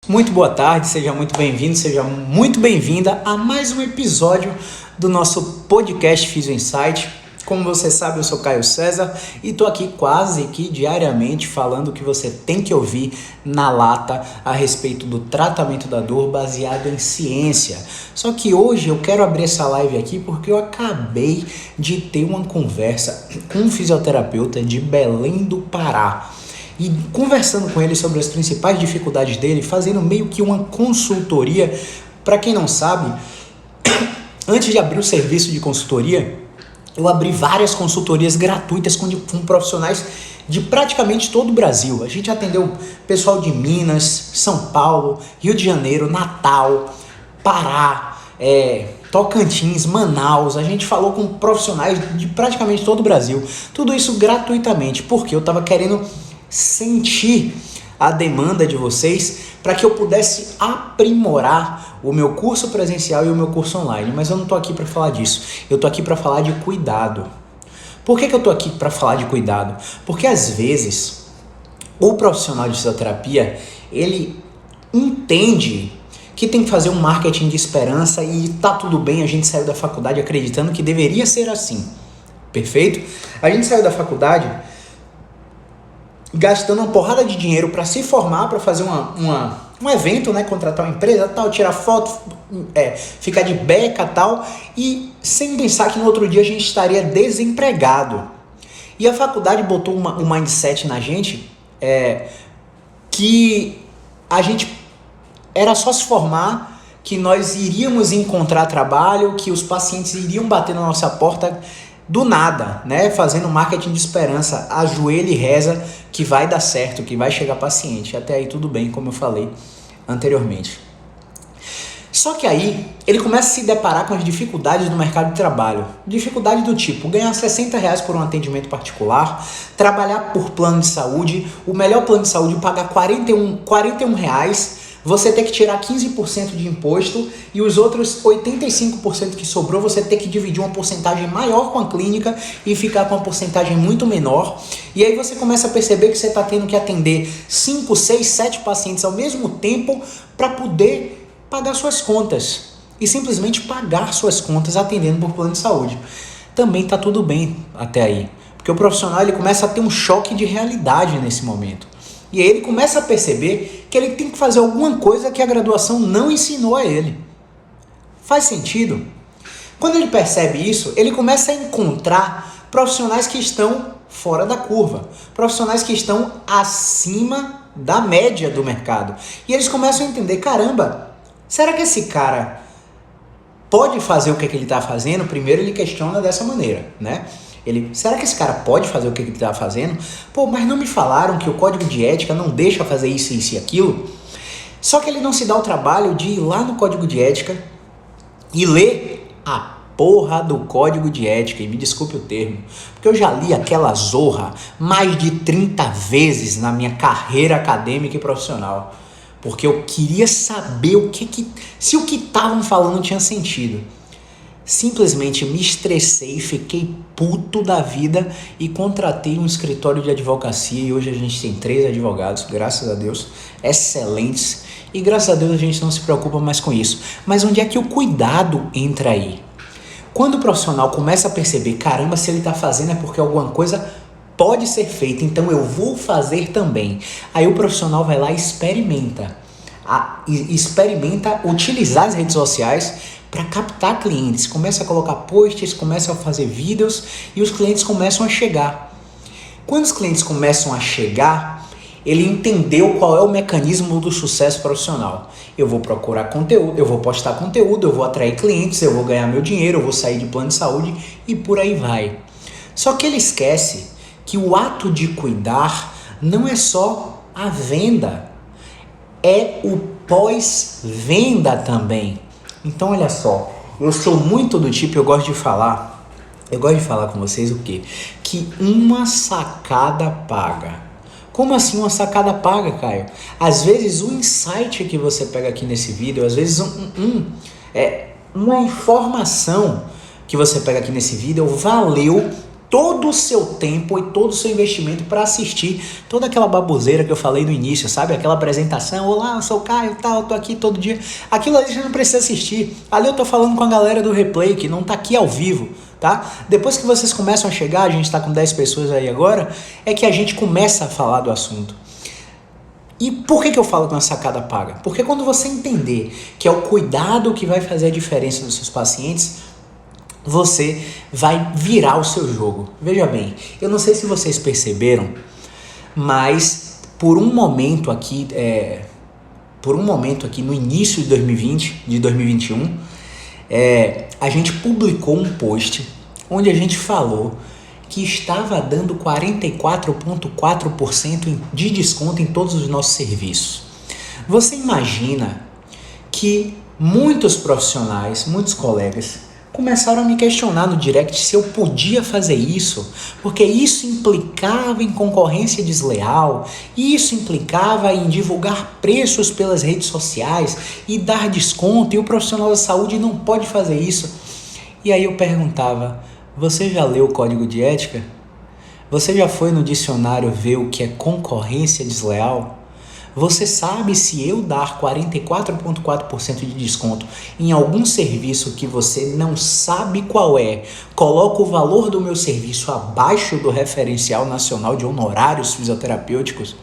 Muito boa tarde, seja muito bem-vindo, seja muito bem-vinda a mais um episódio do nosso podcast Físio Insight. Como você sabe, eu sou Caio César e estou aqui quase que diariamente falando o que você tem que ouvir na lata a respeito do tratamento da dor baseado em ciência. Só que hoje eu quero abrir essa live aqui porque eu acabei de ter uma conversa com um fisioterapeuta de Belém do Pará. E conversando com ele sobre as principais dificuldades dele, fazendo meio que uma consultoria. Para quem não sabe, antes de abrir o serviço de consultoria, eu abri várias consultorias gratuitas com profissionais de praticamente todo o Brasil. A gente atendeu pessoal de Minas, São Paulo, Rio de Janeiro, Natal, Pará, Tocantins, Manaus. A gente falou com profissionais de praticamente todo o Brasil. Tudo isso gratuitamente, porque eu estava querendo sentir a demanda de vocês para que eu pudesse aprimorar o meu curso presencial e o meu curso online. Mas eu não estou aqui para falar disso, eu estou aqui para falar de cuidado. Por que eu estou aqui para falar de cuidado? Porque às vezes o profissional de fisioterapia, ele entende que tem que fazer um marketing de esperança e tá tudo bem, a gente saiu da faculdade acreditando que deveria ser assim, perfeito? A gente saiu da faculdade gastando uma porrada de dinheiro para se formar, para fazer um evento, né, contratar uma empresa, tal, tirar foto, ficar de beca, tal, e sem pensar que no outro dia a gente estaria desempregado. E a faculdade botou um mindset na gente que a gente era só se formar, que nós iríamos encontrar trabalho, que os pacientes iriam bater na nossa porta do nada, né? Fazendo marketing de esperança, ajoelha e reza que vai dar certo, que vai chegar paciente. Até aí tudo bem, como eu falei anteriormente. Só que aí ele começa a se deparar com as dificuldades do mercado de trabalho. Dificuldade do tipo, ganhar R$60 por um atendimento particular, trabalhar por plano de saúde, o melhor plano de saúde pagar R$41, você ter que tirar 15% de imposto e os outros 85% que sobrou você ter que dividir uma porcentagem maior com a clínica e ficar com uma porcentagem muito menor. E aí você começa a perceber que você está tendo que atender 5, 6, 7 pacientes ao mesmo tempo para poder pagar suas contas. E simplesmente pagar suas contas atendendo por plano de saúde. Também está tudo bem até aí. Porque o profissional ele começa a ter um choque de realidade nesse momento. E aí ele começa a perceber que ele tem que fazer alguma coisa que a graduação não ensinou a ele. Faz sentido? Quando ele percebe isso, ele começa a encontrar profissionais que estão fora da curva, profissionais que estão acima da média do mercado. E eles começam a entender, caramba, será que esse cara pode fazer o que ele está fazendo? Primeiro ele questiona dessa maneira, né? Será que esse cara pode fazer o que ele está fazendo? Pô, mas não me falaram que o código de ética não deixa fazer isso e aquilo? Só que ele não se dá o trabalho de ir lá no código de ética e ler a porra do código de ética. E me desculpe o termo, porque eu já li aquela zorra mais de 30 vezes na minha carreira acadêmica e profissional. Porque eu queria saber se o que estavam falando tinha sentido. Simplesmente me estressei, fiquei puto da vida e contratei um escritório de advocacia e hoje a gente tem 3 advogados, graças a Deus, excelentes, e graças a Deus a gente não se preocupa mais com isso. Mas onde é que o cuidado entra aí? Quando o profissional começa a perceber, caramba, se ele está fazendo é porque alguma coisa pode ser feita, então eu vou fazer também. Aí o profissional vai lá e experimenta utilizar as redes sociais para captar clientes, começa a colocar posts, começa a fazer vídeos e os clientes começam a chegar. Quando os clientes começam a chegar, ele entendeu qual é o mecanismo do sucesso profissional. Eu vou procurar conteúdo, eu vou postar conteúdo, eu vou atrair clientes, eu vou ganhar meu dinheiro, eu vou sair de plano de saúde e por aí vai. Só que ele esquece que o ato de cuidar não é só a venda, é o pós-venda também. Então olha só, eu sou muito do tipo, eu gosto de falar com vocês o quê? Que uma sacada paga. Como assim uma sacada paga, Caio? Às vezes o insight que você pega aqui nesse vídeo, às vezes uma informação que você pega aqui nesse vídeo valeu todo o seu tempo e todo o seu investimento para assistir toda aquela baboseira que eu falei no início, sabe? Aquela apresentação, olá, eu sou o Caio, tal, eu tô aqui todo dia. Aquilo ali você não precisa assistir. Ali eu tô falando com a galera do replay, que não tá aqui ao vivo, tá? Depois que vocês começam a chegar, a gente tá com 10 pessoas aí agora, é que a gente começa a falar do assunto. E por que eu falo que uma sacada paga? Porque quando você entender que é o cuidado que vai fazer a diferença dos seus pacientes, você vai virar o seu jogo. Veja bem, eu não sei se vocês perceberam, mas por um momento aqui no início de 2020, de 2021, a gente publicou um post onde a gente falou que estava dando 44,4% de desconto em todos os nossos serviços. Você imagina que muitos profissionais, muitos colegas, começaram a me questionar no direct se eu podia fazer isso, porque isso implicava em concorrência desleal, isso implicava em divulgar preços pelas redes sociais e dar desconto, e o profissional da saúde não pode fazer isso. E aí eu perguntava, você já leu o código de ética? Você já foi no dicionário ver o que é concorrência desleal? Você sabe se eu dar 44,4% de desconto em algum serviço que você não sabe qual é, coloca o valor do meu serviço abaixo do referencial nacional de honorários fisioterapêuticos?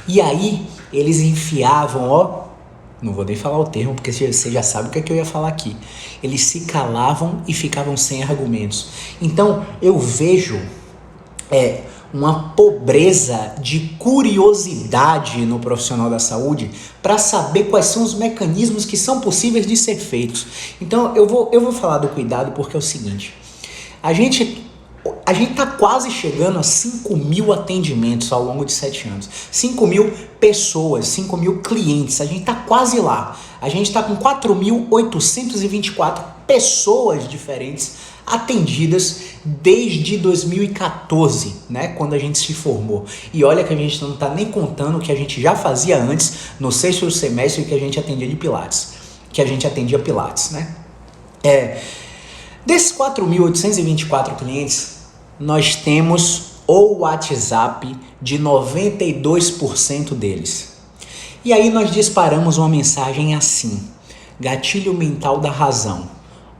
E aí eles enfiavam, não vou nem falar o termo porque você já sabe o que é que eu ia falar aqui. Eles se calavam e ficavam sem argumentos. Então eu vejo uma pobreza de curiosidade no profissional da saúde para saber quais são os mecanismos que são possíveis de ser feitos. Então eu vou falar do cuidado porque é o seguinte, a gente está quase chegando a 5 mil atendimentos ao longo de 7 anos, 5 mil pessoas, 5 mil clientes, a gente está quase lá, a gente está com 4.824 pessoas diferentes atendidas desde 2014, né, quando a gente se formou. E olha que a gente não está nem contando o que a gente já fazia antes, no 6º semestre, que a gente atendia Pilates, né? Desses 4.824 clientes, nós temos o WhatsApp de 92% deles. E aí nós disparamos uma mensagem assim, gatilho mental da razão.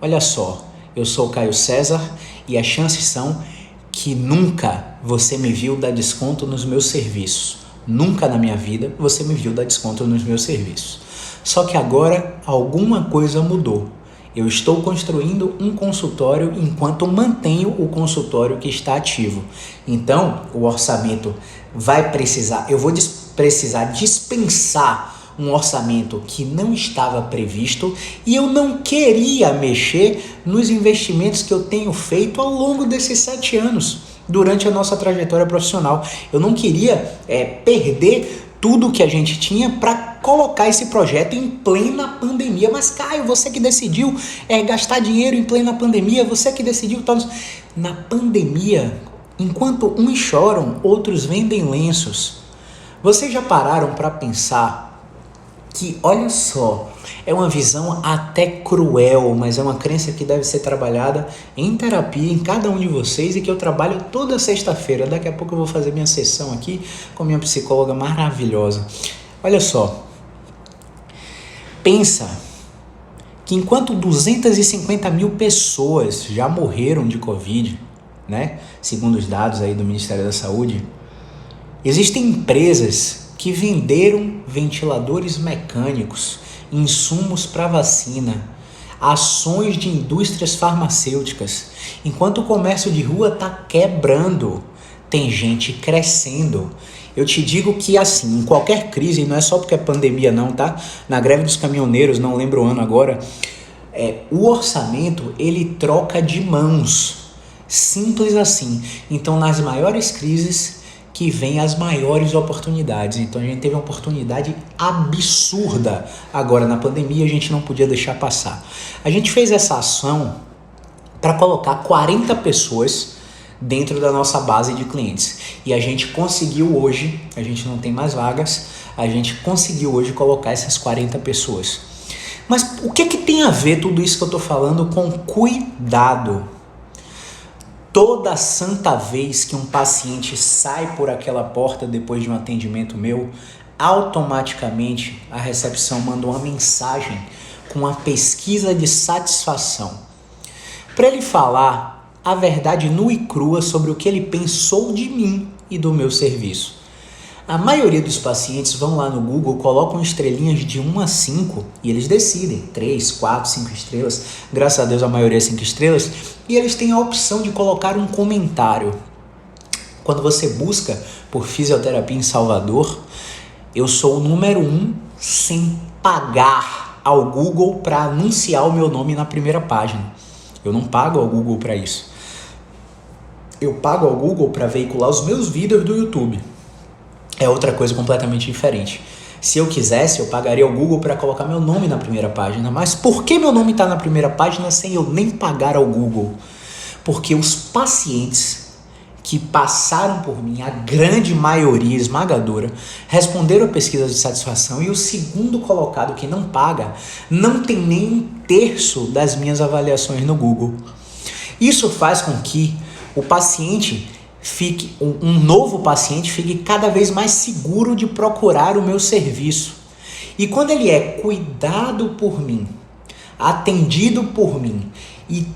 Olha só, eu sou o Caio César e as chances são que nunca você me viu dar desconto nos meus serviços. Nunca na minha vida você me viu dar desconto nos meus serviços. Só que agora alguma coisa mudou. Eu estou construindo um consultório enquanto mantenho o consultório que está ativo. Então, o orçamento eu vou precisar dispensar um orçamento que não estava previsto e eu não queria mexer nos investimentos que eu tenho feito ao longo desses 7 anos, durante a nossa trajetória profissional. Eu não queria perder tudo que a gente tinha para colocar esse projeto em plena pandemia. Mas Caio, você que decidiu gastar dinheiro em plena pandemia, você que decidiu... Na pandemia, enquanto uns choram, outros vendem lenços. Vocês já pararam para pensar que, olha só, é uma visão até cruel, mas é uma crença que deve ser trabalhada em terapia em cada um de vocês e que eu trabalho toda sexta-feira. Daqui a pouco eu vou fazer minha sessão aqui com minha psicóloga maravilhosa. Olha só, pensa que enquanto 250 mil pessoas já morreram de Covid, né, segundo os dados aí do Ministério da Saúde, existem empresas que venderam ventiladores mecânicos, insumos para vacina, ações de indústrias farmacêuticas. Enquanto o comércio de rua está quebrando, tem gente crescendo. Eu te digo que assim, em qualquer crise, não é só porque é pandemia não, tá? Na greve dos caminhoneiros, não lembro o ano agora, o orçamento, ele troca de mãos. Simples assim. Então, nas maiores crises que vem as maiores oportunidades. Então a gente teve uma oportunidade absurda agora na pandemia, a gente não podia deixar passar. A gente fez essa ação para colocar 40 pessoas dentro da nossa base de clientes. E a gente conseguiu hoje, a gente não tem mais vagas, a gente conseguiu hoje colocar essas 40 pessoas. Mas o que tem a ver tudo isso que eu estou falando com cuidado? Toda santa vez que um paciente sai por aquela porta depois de um atendimento meu, automaticamente a recepção manda uma mensagem com uma pesquisa de satisfação, para ele falar a verdade nua e crua sobre o que ele pensou de mim e do meu serviço. A maioria dos pacientes vão lá no Google, colocam estrelinhas de 1 a 5 e eles decidem 3, 4, 5 estrelas. Graças a Deus a maioria é 5 estrelas. E eles têm a opção de colocar um comentário. Quando você busca por fisioterapia em Salvador, eu sou o número 1 sem pagar ao Google para anunciar o meu nome na primeira página. Eu não pago ao Google para isso. Eu pago ao Google para veicular os meus vídeos do YouTube. É outra coisa completamente diferente. Se eu quisesse, eu pagaria ao Google para colocar meu nome na primeira página. Mas por que meu nome está na primeira página sem eu nem pagar ao Google? Porque os pacientes que passaram por mim, a grande maioria esmagadora, responderam a pesquisa de satisfação, e o segundo colocado, que não paga, não tem nem 1/3 das minhas avaliações no Google. Isso faz com que o paciente um novo paciente fique cada vez mais seguro de procurar o meu serviço. E quando ele é cuidado por mim, atendido por mim e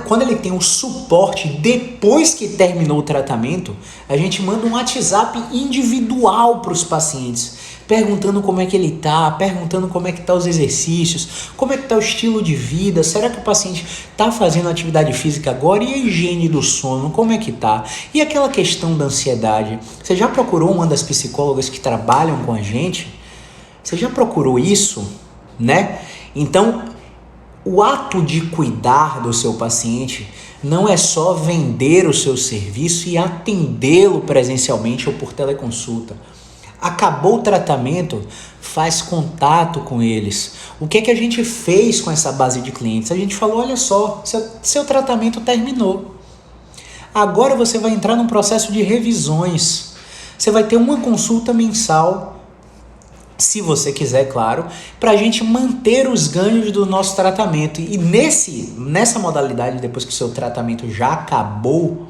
quando ele tem o suporte depois que terminou o tratamento, a gente manda um WhatsApp individual para os pacientes, perguntando como é que ele está, perguntando como é que tá os exercícios, como é que tá o estilo de vida, será que o paciente está fazendo atividade física agora, e a higiene do sono, como é que tá? E aquela questão da ansiedade, você já procurou uma das psicólogas que trabalham com a gente? Você já procurou isso, né? Então, o ato de cuidar do seu paciente não é só vender o seu serviço e atendê-lo presencialmente ou por teleconsulta. Acabou o tratamento, faz contato com eles. O que é que a gente fez com essa base de clientes? A gente falou, olha só, seu tratamento terminou. Agora você vai entrar num processo de revisões. Você vai ter uma consulta mensal, se você quiser, claro, para a gente manter os ganhos do nosso tratamento. E nessa modalidade, depois que o seu tratamento já acabou,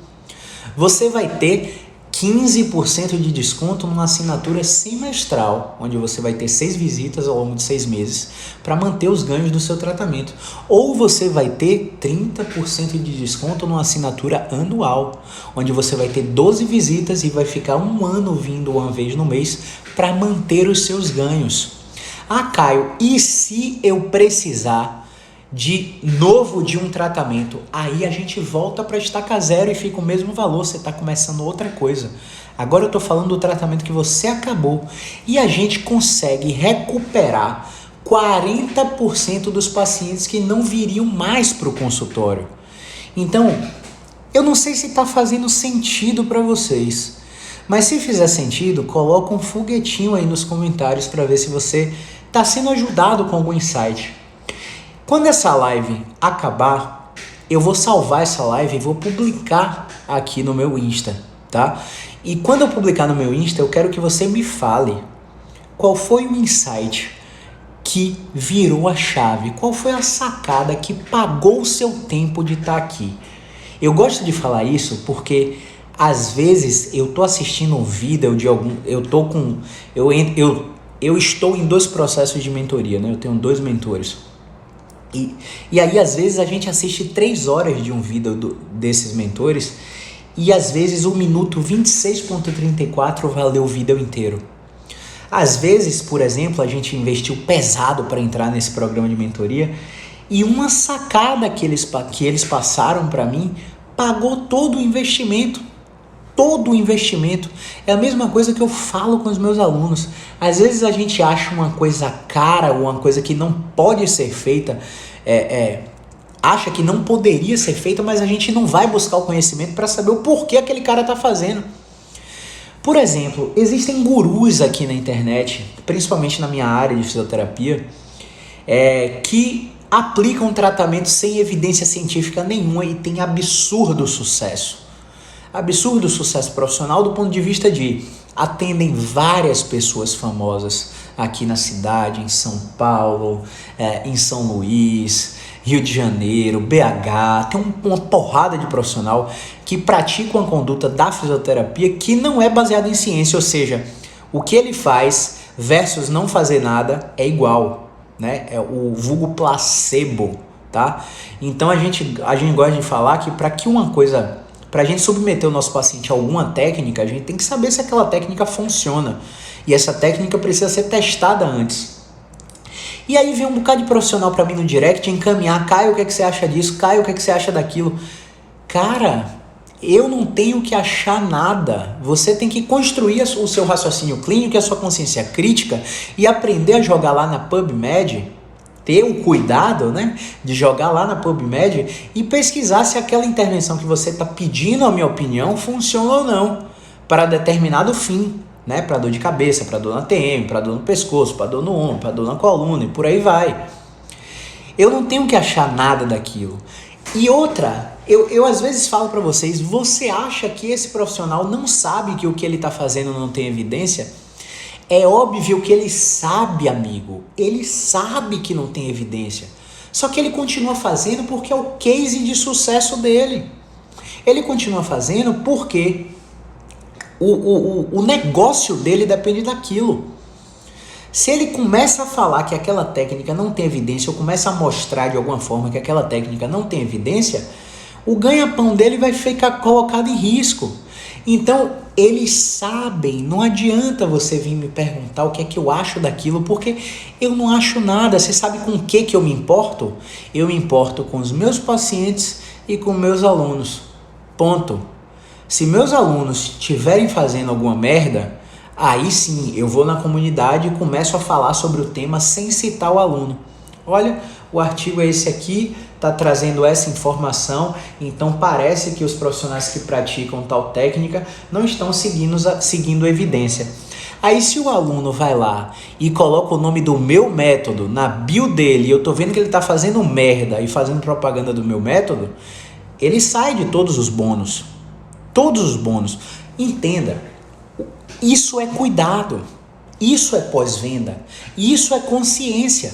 você vai ter 15% de desconto numa assinatura semestral, onde você vai ter 6 visitas ao longo de 6 meses para manter os ganhos do seu tratamento. Ou você vai ter 30% de desconto numa assinatura anual, onde você vai ter 12 visitas e vai ficar 1 ano vindo uma vez no mês para manter os seus ganhos. Ah, Caio, e se eu precisar de um tratamento? Aí a gente volta para estaca zero e fica o mesmo valor, você está começando outra coisa. Agora eu estou falando do tratamento que você acabou e a gente consegue recuperar 40% dos pacientes que não viriam mais para o consultório. Então, eu não sei se está fazendo sentido para vocês, mas se fizer sentido, coloca um foguetinho aí nos comentários para ver se você está sendo ajudado com algum insight. Quando essa live acabar, eu vou salvar essa live e vou publicar aqui no meu Insta, tá? E quando eu publicar no meu Insta, eu quero que você me fale qual foi o insight que virou a chave, qual foi a sacada que pagou o seu tempo de estar aqui. Eu gosto de falar isso porque às vezes eu tô assistindo um vídeo de algum, eu estou em 2 processos de mentoria, né? Eu tenho 2 mentores. E aí às vezes a gente assiste 3 horas de um vídeo desses mentores e às vezes o minuto 26.34 valeu o vídeo inteiro. Às vezes, por exemplo, a gente investiu pesado para entrar nesse programa de mentoria e uma sacada que eles passaram para mim pagou todo o investimento. Todo o investimento. É a mesma coisa que eu falo com os meus alunos. Às vezes a gente acha uma coisa cara ou uma coisa que não pode ser feita, acha que não poderia ser feita, mas a gente não vai buscar o conhecimento para saber o porquê aquele cara está fazendo. Por exemplo, existem gurus aqui na internet, principalmente na minha área de fisioterapia, que aplicam tratamento sem evidência científica nenhuma e tem absurdo sucesso. Absurdo sucesso profissional do ponto de vista de atendem várias pessoas famosas aqui na cidade, em São Paulo, em São Luís, Rio de Janeiro, BH, tem uma porrada de profissional que praticam a conduta da fisioterapia que não é baseada em ciência, ou seja, o que ele faz versus não fazer nada é igual, né? É o vulgo placebo, tá? Então a gente gosta de falar que para a gente submeter o nosso paciente a alguma técnica, a gente tem que saber se aquela técnica funciona. E essa técnica precisa ser testada antes. E aí vem um bocado de profissional para mim no direct encaminhar: Caio, o que é que você acha disso? Caio, o que é que você acha daquilo? Cara, eu não tenho que achar nada. Você tem que construir o seu raciocínio clínico e a sua consciência crítica e aprender a jogar lá na PubMed, ter o cuidado, né, de jogar lá na PubMed e pesquisar se aquela intervenção que você está pedindo, a minha opinião, funciona ou não para determinado fim, né, para dor de cabeça, para dor na TM, para dor no pescoço, para dor no ombro, para dor na coluna e por aí vai. Eu não tenho que achar nada daquilo. E outra, eu às vezes falo para vocês: você acha que esse profissional não sabe que o que ele está fazendo não tem evidência? É óbvio que ele sabe, amigo. Ele sabe que não tem evidência. Só que ele continua fazendo porque é o case de sucesso dele. Ele continua fazendo porque o negócio dele depende daquilo. Se ele começa a falar que aquela técnica não tem evidência, ou começa a mostrar de alguma forma que aquela técnica não tem evidência, o ganha-pão dele vai ficar colocado em risco. Então, eles sabem, não adianta você vir me perguntar o que é que eu acho daquilo, porque eu não acho nada. Você sabe com o que eu me importo? Eu me importo com os meus pacientes e com meus alunos. Ponto. Se meus alunos estiverem fazendo alguma merda, aí sim eu vou na comunidade e começo a falar sobre o tema sem citar o aluno. Olha, o artigo é esse aqui, está trazendo essa informação, então parece que os profissionais que praticam tal técnica não estão seguindo evidência. Aí se o aluno vai lá e coloca o nome do meu método na bio dele, e eu estou vendo que ele está fazendo merda e fazendo propaganda do meu método, ele sai de todos os bônus. Todos os bônus. Entenda, isso é cuidado, isso é pós-venda, isso é consciência.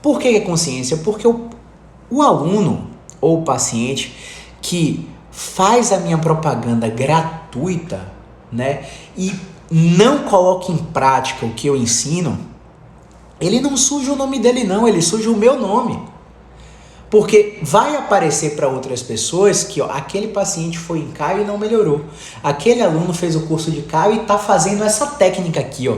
Por que é consciência? Porque o aluno ou o paciente que faz a minha propaganda gratuita, né, e não coloca em prática o que eu ensino, ele não suja o nome dele não, ele suja o meu nome. Porque vai aparecer para outras pessoas que aquele paciente foi em Caio e não melhorou. Aquele aluno fez o curso de Caio e está fazendo essa técnica aqui.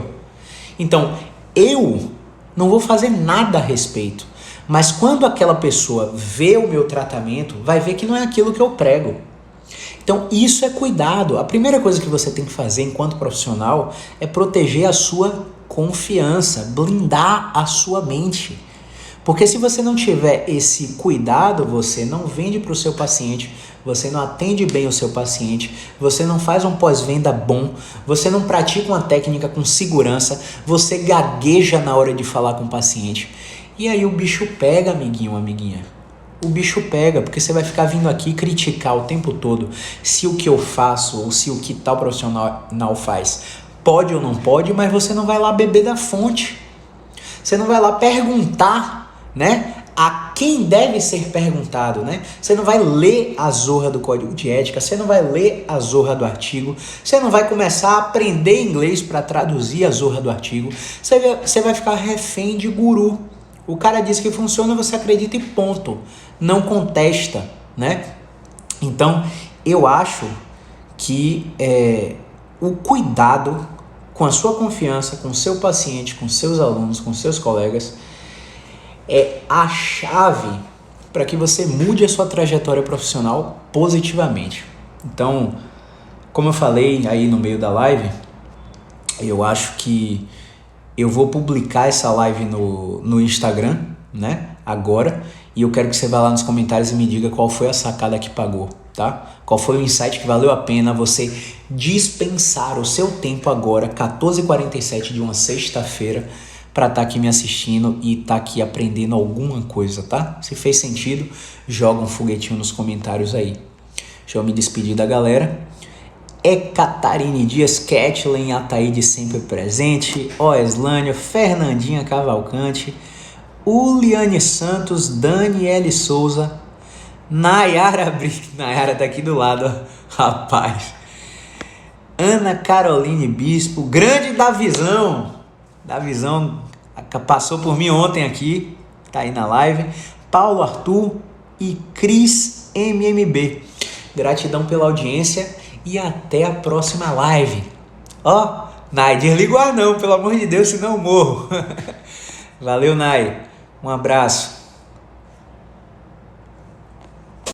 Então, eu não vou fazer nada a respeito. Mas quando aquela pessoa vê o meu tratamento, vai ver que não é aquilo que eu prego. Então, isso é cuidado. A primeira coisa que você tem que fazer enquanto profissional é proteger a sua confiança, blindar a sua mente. Porque se você não tiver esse cuidado, você não vende para o seu paciente, você não atende bem o seu paciente, você não faz um pós-venda bom, você não pratica uma técnica com segurança, você gagueja na hora de falar com o paciente. E aí o bicho pega, amiguinho, amiguinha. O bicho pega, porque você vai ficar vindo aqui criticar o tempo todo se o que eu faço ou se o que tal profissional faz pode ou não pode, mas você não vai lá beber da fonte. Você não vai lá perguntar, né, a quem deve ser perguntado, né? Você não vai ler a zorra do código de ética, você não vai ler a zorra do artigo, você não vai começar a aprender inglês para traduzir a zorra do artigo, você vai ficar refém de guru. O cara diz que funciona, você acredita e ponto. Não contesta, né? Então, eu acho que o cuidado com a sua confiança, com o seu paciente, com seus alunos, com seus colegas, é a chave para que você mude a sua trajetória profissional positivamente. Então, como eu falei aí no meio da live, eu acho que eu vou publicar essa live no Instagram, né, agora, e eu quero que você vá lá nos comentários e me diga qual foi a sacada que pagou, tá? Qual foi o insight que valeu a pena você dispensar o seu tempo agora, 14h47 de uma sexta-feira, para estar aqui me assistindo e estar aqui aprendendo alguma coisa, tá? Se fez sentido, joga um foguetinho nos comentários aí. Deixa eu me despedir da galera. Catarine Dias, Kathleen Ataíde sempre presente, Eslânia, Fernandinha Cavalcante, Uliane Santos, Daniele Souza, Nayara Brito, Nayara tá aqui do lado, ó. Rapaz. Ana Caroline Bispo, grande Davizão, passou por mim ontem aqui, tá aí na live. Paulo Arthur e Cris MMB. Gratidão pela audiência e até a próxima live. Ó, Nai, desliga o ar não, pelo amor de Deus, senão eu morro. Valeu, Nai. Um abraço.